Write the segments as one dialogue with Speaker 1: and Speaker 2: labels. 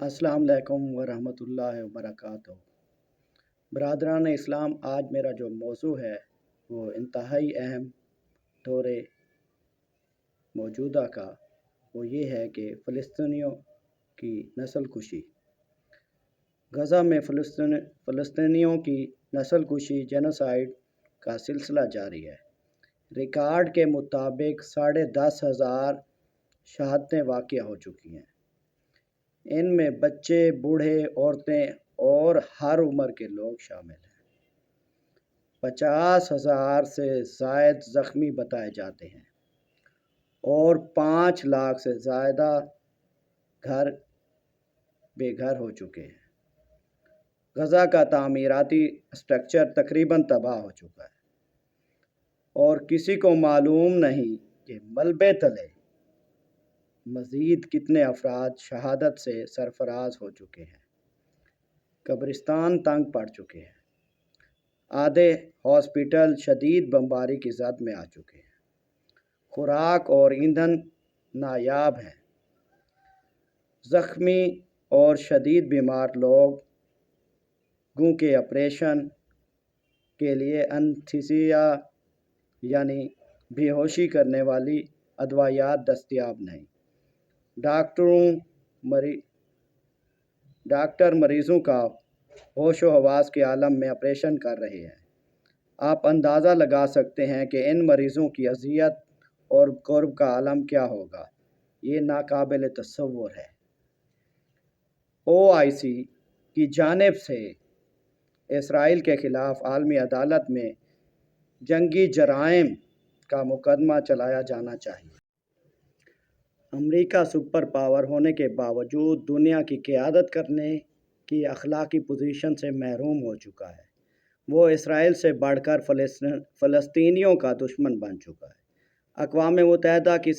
Speaker 1: السلام علیکم ورحمۃ اللہ وبرکاتہ۔ برادران اسلام، آج میرا جو موضوع ہے وہ انتہائی اہم دور موجودہ کا وہ یہ ہے کہ فلسطینیوں کی نسل کشی۔ غزہ میں فلسطینیوں کی نسل کشی جینوسائیڈ کا سلسلہ جاری ہے۔ ریکارڈ کے مطابق 10,500 شہادتیں واقع ہو چکی ہیں۔ ان میں بچے، بوڑھے، عورتیں اور ہر عمر کے لوگ شامل ہیں۔ 50,000 سے زائد زخمی بتائے جاتے ہیں اور 5 لاکھ سے زیادہ گھر بے گھر ہو چکے ہیں۔ غزہ کا تعمیراتی اسٹرکچر تقریباً تباہ ہو چکا ہے اور کسی کو معلوم نہیں کہ ملبے تلے مزید کتنے افراد شہادت سے سرفراز ہو چکے ہیں۔ قبرستان تنگ پڑ چکے ہیں۔ آدھے ہاسپٹل شدید بمباری کی زد میں آ چکے ہیں۔ خوراک اور ایندھن نایاب ہیں۔ زخمی اور شدید بیمار لوگوں کے آپریشن کے لیے انستھیسیا یعنی بے ہوشی کرنے والی ادویات دستیاب نہیں۔ ڈاکٹر مریضوں کا ہوش و حواس کے عالم میں آپریشن کر رہے ہیں۔ آپ اندازہ لگا سکتے ہیں کہ ان مریضوں کی اذیت اور کرب کا عالم کیا ہوگا۔ یہ ناقابل تصور ہے۔ OIC کی جانب سے اسرائیل کے خلاف عالمی عدالت میں جنگی جرائم کا مقدمہ چلایا جانا چاہیے۔ امریکہ سپر پاور ہونے کے باوجود دنیا کی قیادت کرنے کی اخلاقی پوزیشن سے محروم ہو چکا ہے۔ وہ اسرائیل سے بڑھ کر فلسطینیوں کا دشمن بن چکا ہے۔ اقوام متحدہ کی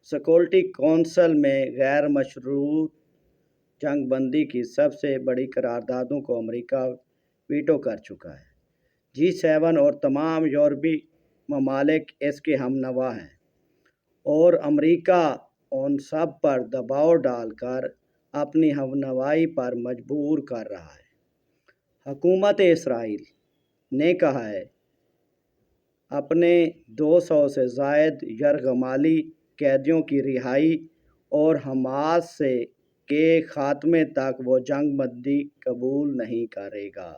Speaker 1: سیکورٹی کونسل میں غیر مشروط جنگ بندی کی سب سے بڑی قراردادوں کو امریکہ ویٹو کر چکا ہے۔ G7 اور تمام یورپی ممالک اس کے ہم نوا ہیں اور امریکہ ان سب پر دباؤ ڈال کر اپنی ہم نوائی پر مجبور کر رہا ہے۔ حکومت اسرائیل نے کہا ہے اپنے 200 سے زائد یرغمالی قیدیوں کی رہائی اور حماس کے خاتمے تک وہ جنگ بندی قبول نہیں کرے گا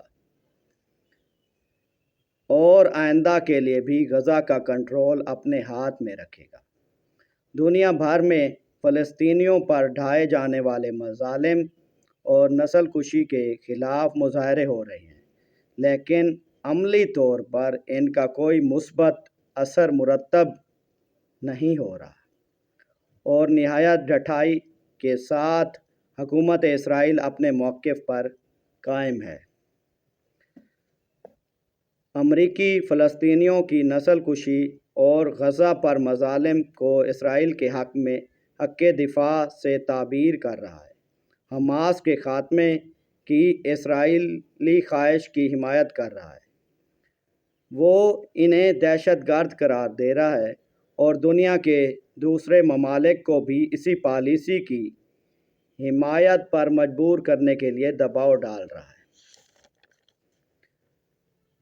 Speaker 1: اور آئندہ کے لیے بھی غزہ کا کنٹرول اپنے ہاتھ میں رکھے گا۔ دنیا بھر میں فلسطینیوں پر ڈھائے جانے والے مظالم اور نسل کشی کے خلاف مظاہرے ہو رہے ہیں، لیکن عملی طور پر ان کا کوئی مثبت اثر مرتب نہیں ہو رہا اور نہایت ڈٹائی کے ساتھ حکومت اسرائیل اپنے موقف پر قائم ہے۔ امریکی فلسطینیوں کی نسل کشی اور غزہ پر مظالم کو اسرائیل کے حق دفاع سے تعبیر کر رہا ہے۔ حماس کے خاتمے کی اسرائیلی خواہش کی حمایت کر رہا ہے۔ وہ انہیں دہشت گرد قرار دے رہا ہے اور دنیا کے دوسرے ممالک کو بھی اسی پالیسی کی حمایت پر مجبور کرنے کے لیے دباؤ ڈال رہا ہے،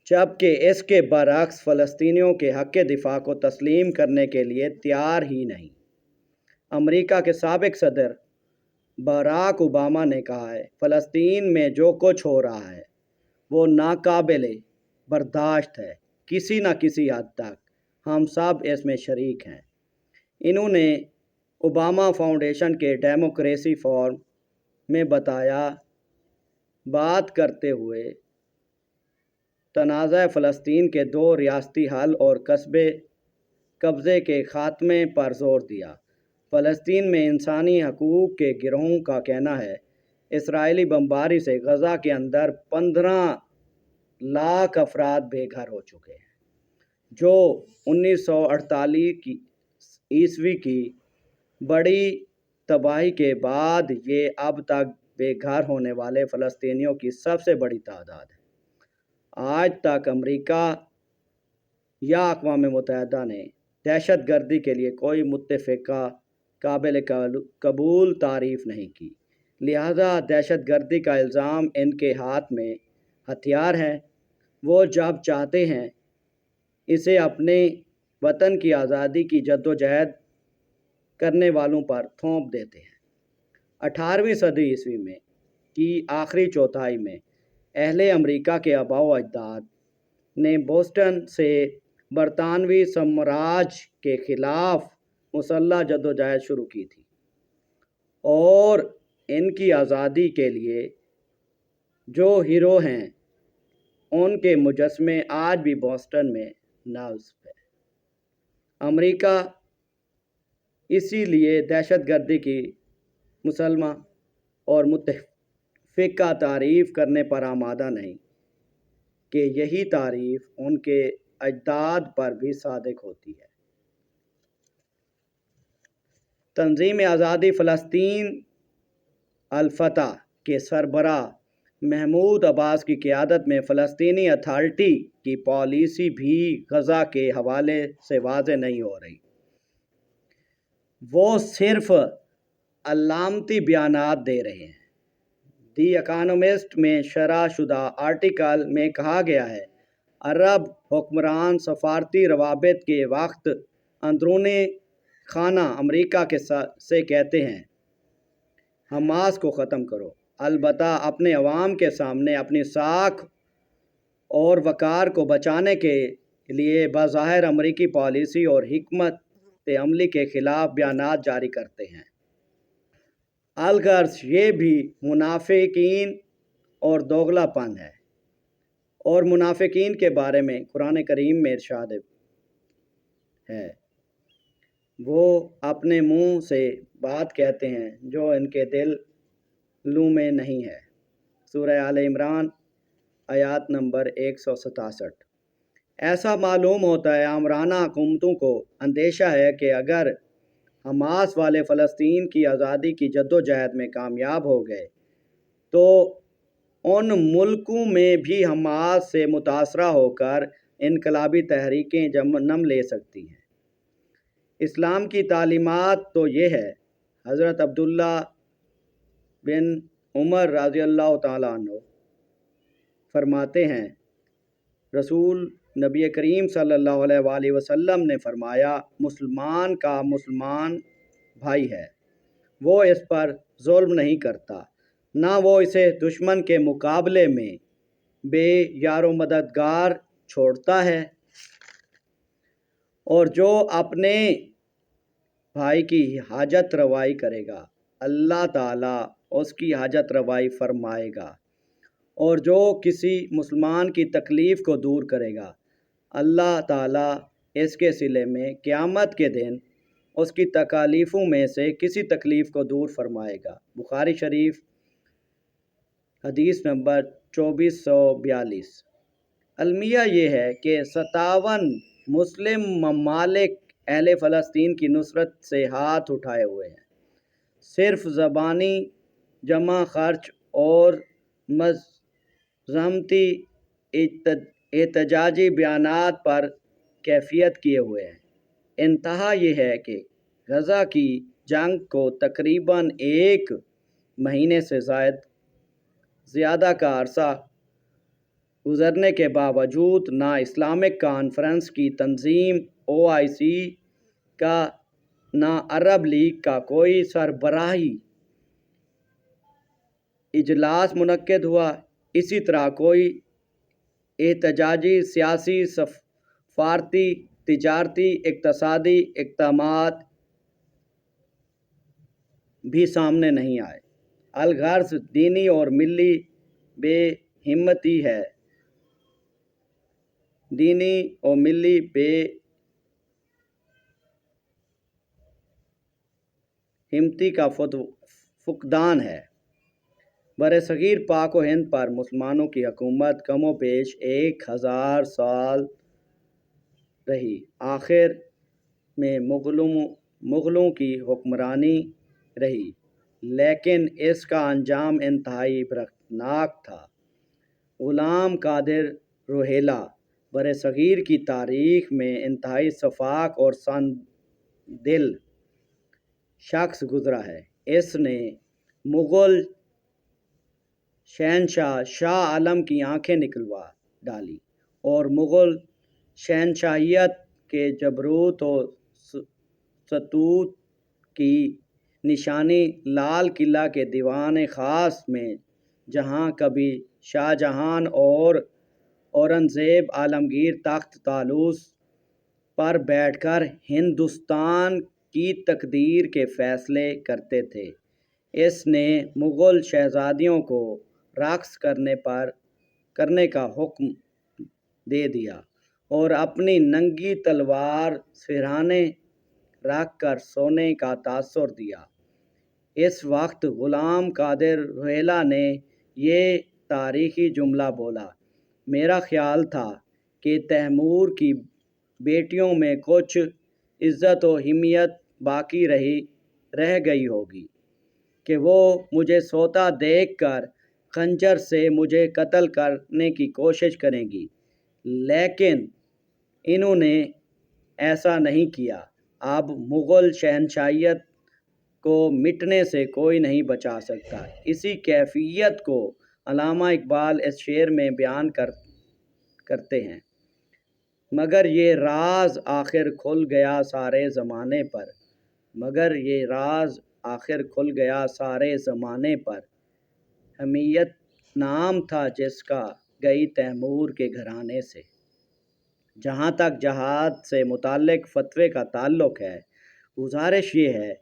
Speaker 1: جبکہ اس کے برعکس فلسطینیوں کے حق دفاع کو تسلیم کرنے کے لیے تیار ہی نہیں۔ امریکہ کے سابق صدر باراک اوباما نے کہا ہے فلسطین میں جو کچھ ہو رہا ہے وہ ناقابل برداشت ہے۔ کسی نہ کسی حد تک ہم سب اس میں شریک ہیں۔ انہوں نے اوباما فاؤنڈیشن کے ڈیموکریسی فورم میں بات کرتے ہوئے تنازع فلسطین کے 2 ریاستی حل اور قبضے کے خاتمے پر زور دیا۔ فلسطین میں انسانی حقوق کے گروہوں کا کہنا ہے اسرائیلی بمباری سے غزہ کے اندر 15 لاکھ افراد بے گھر ہو چکے ہیں، جو 1948 عیسوی کی بڑی تباہی کے بعد یہ اب تک بے گھر ہونے والے فلسطینیوں کی سب سے بڑی تعداد ہے۔ آج تک امریکہ یا اقوام متحدہ نے دہشت گردی کے لیے کوئی متفقہ قابل قبول تعریف نہیں کی، لہذا دہشت گردی کا الزام ان کے ہاتھ میں ہتھیار ہے۔ وہ جب چاہتے ہیں اسے اپنے وطن کی آزادی کی جدوجہد کرنے والوں پر تھوپ دیتے ہیں۔ 18ویں صدی عیسوی میں کی آخری چوتھائی میں اہل امریکہ کے آباء و اجداد نے بوسٹن سے برطانوی سامراج کے خلاف مسلح جدوجہد شروع کی تھی اور ان کی آزادی کے لیے جو ہیرو ہیں ان کے مجسمے آج بھی بوسٹن میں نصب ہے۔ امریکہ اسی لیے دہشت گردی کی مسلح اور متفقہ تعریف کرنے پر آمادہ نہیں کہ یہی تعریف ان کے اجداد پر بھی صادق ہوتی ہے۔ تنظیم آزادی فلسطین الفتح کے سربراہ محمود عباس کی قیادت میں فلسطینی اتھارٹی کی پالیسی بھی غزہ کے حوالے سے واضح نہیں ہو رہی۔ وہ صرف علامتی بیانات دے رہے ہیں۔ دی اکانومسٹ میں شرح شدہ آرٹیکل میں کہا گیا ہے، عرب حکمران سفارتی روابط کے وقت اندرون خانہ امریکہ سے کہتے ہیں حماس کو ختم کرو، البتہ اپنے عوام کے سامنے اپنی ساکھ اور وقار کو بچانے کے لیے بظاہر امریکی پالیسی اور حکمت عملی کے خلاف بیانات جاری کرتے ہیں۔ الغرض یہ بھی منافقین اور دوغلا پن ہے، اور منافقین کے بارے میں قرآن کریم میں ارشاد ہے، وہ اپنے منہ سے بات کہتے ہیں جو ان کے دلوں میں نہیں ہے۔ سورہ آل عمران آیات نمبر 167۔ ایسا معلوم ہوتا ہے آمرانہ حکومتوں کو اندیشہ ہے کہ اگر حماس والے فلسطین کی آزادی کی جدوجہد میں کامیاب ہو گئے تو ان ملکوں میں بھی حماس سے متاثرہ ہو کر انقلابی تحریکیں جنم لے سکتی ہیں۔ اسلام کی تعلیمات تو یہ ہے، حضرت عبداللہ بن عمر رضی اللہ تعالیٰ عنہ فرماتے ہیں، رسول نبی کریم صلی اللہ علیہ وآلہ وسلم نے فرمایا، مسلمان کا مسلمان بھائی ہے، وہ اس پر ظلم نہیں کرتا، نہ وہ اسے دشمن کے مقابلے میں بے یار و مددگار چھوڑتا ہے، اور جو اپنے بھائی کی حاجت روائی کرے گا اللہ تعالیٰ اس کی حاجت روائی فرمائے گا، اور جو کسی مسلمان کی تکلیف کو دور کرے گا اللہ تعالیٰ اس کے صلے میں قیامت کے دن اس کی تکالیفوں میں سے کسی تکلیف کو دور فرمائے گا۔ بخاری شریف حدیث نمبر 2442۔ المیہ یہ ہے کہ 57 مسلم ممالک اہل فلسطین کی نصرت سے ہاتھ اٹھائے ہوئے ہیں، صرف زبانی جمع خرچ اور مزاحمتی احتجاجی بیانات پر کیفیت کیے ہوئے ہیں۔ انتہا یہ ہے کہ غزہ کی جنگ کو تقریباً 1 مہینے سے زیادہ کا عرصہ گزرنے کے باوجود نہ اسلامک کانفرنس کی تنظیم OIC کا نہ عرب لیگ کا کوئی سربراہی اجلاس منعقد ہوا، اسی طرح کوئی احتجاجی، سیاسی، سفارتی، تجارتی، اقتصادی اقدامات بھی سامنے نہیں آئے۔ الغرض دینی اور ملی بے ہمتی ہے، دینی اور ملی بے ہمتی کا فقدان ہے۔ برصغیر پاک و ہند پر مسلمانوں کی حکومت کم و بیش 1000 سال رہی، آخر میں مغلوں کی حکمرانی رہی، لیکن اس کا انجام انتہائی عبرتناک تھا۔ غلام قادر روہیلہ برصغیر کی تاریخ میں انتہائی شفاق اور سنگ دل شخص گزرا ہے۔ اس نے مغل شہنشاہ شاہ عالم کی آنکھیں نکلوا ڈالی اور مغل شہنشاہیت کے جبروت و ستوت کی نشانی لال قلعہ کے دیوان خاص میں جہاں کبھی شاہ جہان اور اورنگزیب عالمگیر تخت طالوس پر بیٹھ کر ہندوستان کی تقدیر کے فیصلے کرتے تھے، اس نے مغل شہزادیوں کو رقص کرنے کا حکم دے دیا اور اپنی ننگی تلوار سرہانے رکھ کر سونے کا تاثر دیا۔ اس وقت غلام قادر روہیلہ نے یہ تاریخی جملہ بولا، میرا خیال تھا کہ تیمور کی بیٹیوں میں کچھ عزت و حمیت باقی رہ گئی ہوگی کہ وہ مجھے سوتا دیکھ کر خنجر سے مجھے قتل کرنے کی کوشش کریں گی، لیکن انہوں نے ایسا نہیں کیا۔ اب مغل شہنشاہیت کو مٹنے سے کوئی نہیں بچا سکتا۔ اسی کیفیت کو علامہ اقبال اس شعر میں بیان کرتے ہیں، مگر یہ راز آخر کھل گیا سارے زمانے پر، مگر یہ راز آخر کھل گیا سارے زمانے پر، حمیت نام تھا جس کا گئی تیمور کے گھرانے سے۔ جہاں تک جہاد سے متعلق فتوے کا تعلق ہے، گزارش یہ ہے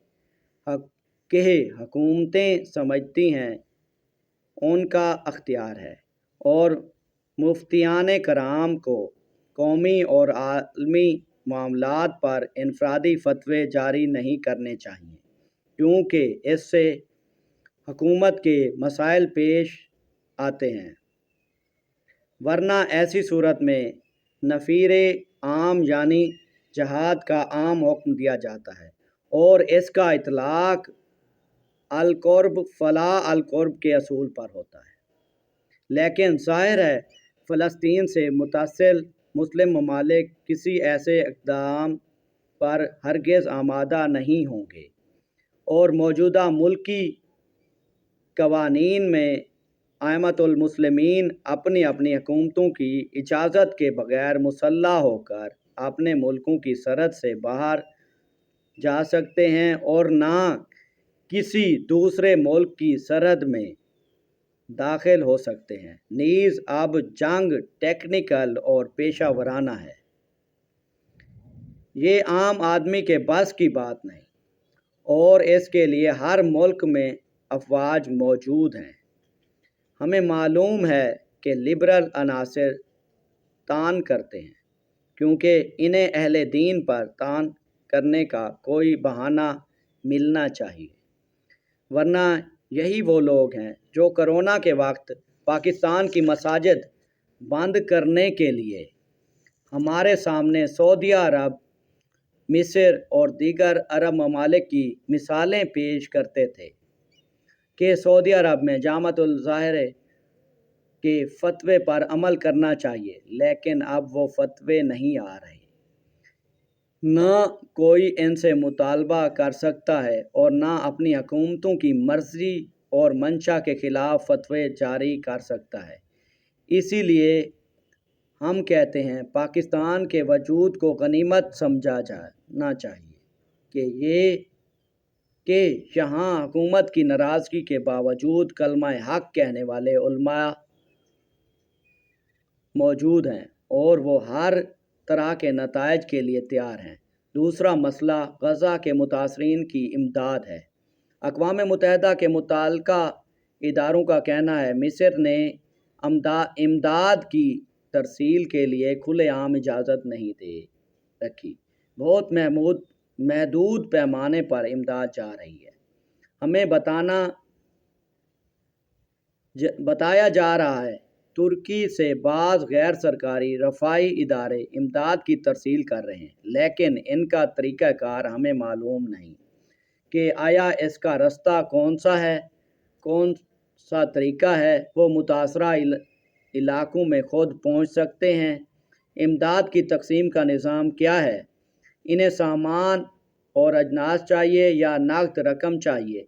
Speaker 1: کہ حکومتیں سمجھتی ہیں ان کا اختیار ہے اور مفتیان کرام کو قومی اور عالمی معاملات پر انفرادی فتوے جاری نہیں کرنے چاہیے، کیونکہ اس سے حکومت کے مسائل پیش آتے ہیں، ورنہ ایسی صورت میں نفیر عام یعنی جہاد کا عام حکم دیا جاتا ہے اور اس کا اطلاق القرب فلا القرب کے اصول پر ہوتا ہے۔ لیکن ظاہر ہے فلسطین سے متصل مسلم ممالک کسی ایسے اقدام پر ہرگز آمادہ نہیں ہوں گے اور موجودہ ملکی قوانین میں ائمۃ المسلمین اپنی اپنی حکومتوں کی اجازت کے بغیر مسلح ہو کر اپنے ملکوں کی سرحد سے باہر جا سکتے ہیں اور نہ کسی دوسرے ملک کی سرحد میں داخل ہو سکتے ہیں، نیز اب جنگ ٹیکنیکل اور پیشہ ورانہ ہے، یہ عام آدمی کے بس کی بات نہیں، اور اس کے لیے ہر ملک میں افواج موجود ہیں۔ ہمیں معلوم ہے کہ لبرل عناصر طعن کرتے ہیں، کیونکہ انہیں اہل دین پر طعن کرنے کا کوئی بہانہ ملنا چاہیے، ورنہ یہی وہ لوگ ہیں جو کرونا کے وقت پاکستان کی مساجد بند کرنے کے لیے ہمارے سامنے سعودی عرب، مصر اور دیگر عرب ممالک کی مثالیں پیش کرتے تھے کہ سعودی عرب میں جامعۃ الازہر کے فتوے پر عمل کرنا چاہیے، لیکن اب وہ فتوے نہیں آ رہے، نہ کوئی ان سے مطالبہ کر سکتا ہے اور نہ اپنی حکومتوں کی مرضی اور منشا کے خلاف فتوے جاری کر سکتا ہے۔ اسی لیے ہم کہتے ہیں پاکستان کے وجود کو غنیمت سمجھا جانا چاہیے کہ یہاں حکومت کی ناراضگی کے باوجود کلمہ حق کہنے والے علماء موجود ہیں اور وہ ہر طرح کے نتائج کے لیے تیار ہیں۔ دوسرا مسئلہ غزہ کے متاثرین کی امداد ہے۔ اقوام متحدہ کے متعلقہ اداروں کا کہنا ہے مصر نے امداد کی ترسیل کے لیے کھلے عام اجازت نہیں دے رکھی، بہت محدود پیمانے پر امداد جا رہی ہے۔ ہمیں بتایا جا رہا ہے ترکی سے بعض غیر سرکاری رفاہی ادارے امداد کی ترسیل کر رہے ہیں، لیکن ان کا طریقہ کار ہمیں معلوم نہیں کہ آیا اس کا راستہ کون سا طریقہ ہے، وہ متاثرہ علاقوں میں خود پہنچ سکتے ہیں، امداد کی تقسیم کا نظام کیا ہے، انہیں سامان اور اجناس چاہیے یا نقد رقم چاہیے،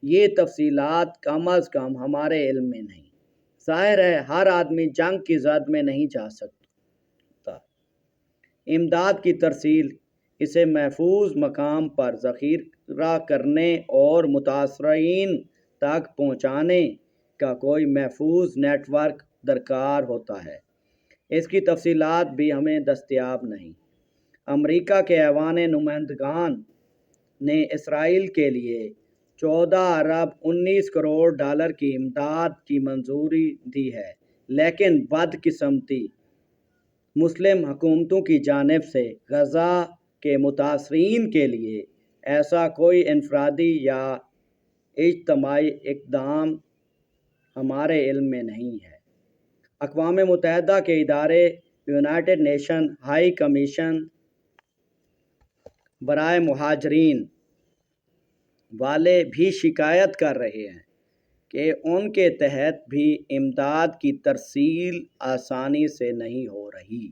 Speaker 1: یہ تفصیلات کم از کم ہمارے علم میں نہیں۔ ظاہر ہے ہر آدمی جنگ کی زد میں نہیں جا سکتا۔ امداد کی ترسیل، اسے محفوظ مقام پر ذخیرہ کرنے اور متاثرین تک پہنچانے کا کوئی محفوظ نیٹ ورک درکار ہوتا ہے۔ اس کی تفصیلات بھی ہمیں دستیاب نہیں۔ امریکہ کے ایوان نمائندگان نے اسرائیل کے لیے 14 ارب 19 کروڑ ڈالر کی امداد کی منظوری دی ہے، لیکن بدقسمتی مسلم حکومتوں کی جانب سے غزہ کے متاثرین کے لیے ایسا کوئی انفرادی یا اجتماعی اقدام ہمارے علم میں نہیں ہے۔ اقوام متحدہ کے ادارے یونائیٹڈ نیشن ہائی کمیشن برائے مہاجرین والے بھی شکایت کر رہے ہیں کہ ان کے تحت بھی امداد کی ترسیل آسانی سے نہیں ہو رہی۔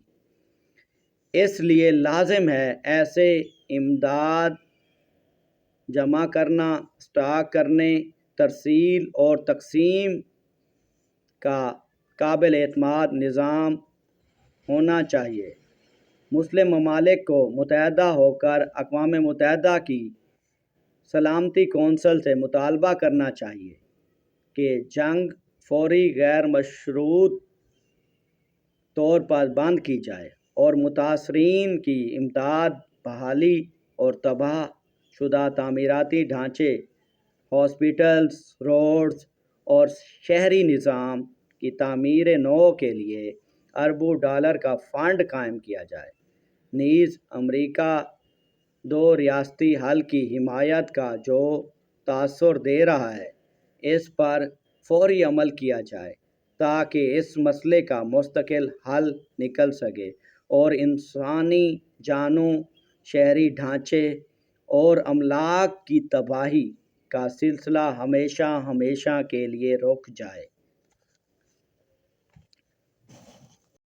Speaker 1: اس لیے لازم ہے ایسے امداد جمع کرنا، اسٹاک کرنے، ترسیل اور تقسیم کا قابل اعتماد نظام ہونا چاہیے۔ مسلم ممالک کو متحد ہو کر اقوام متحدہ کی سلامتی کونسل سے مطالبہ کرنا چاہیے کہ جنگ فوری غیر مشروط طور پر بند کی جائے اور متاثرین کی امداد، بحالی اور تباہ شدہ تعمیراتی ڈھانچے، ہاسپٹلز، روڈز اور شہری نظام کی تعمیر نو کے لیے اربوں ڈالر کا فنڈ قائم کیا جائے۔ نیز امریکہ دو ریاستی حل کی حمایت کا جو تاثر دے رہا ہے، اس پر فوری عمل کیا جائے تاکہ اس مسئلے کا مستقل حل نکل سکے اور انسانی جانوں، شہری ڈھانچے اور املاک کی تباہی کا سلسلہ ہمیشہ کے لیے رک جائے۔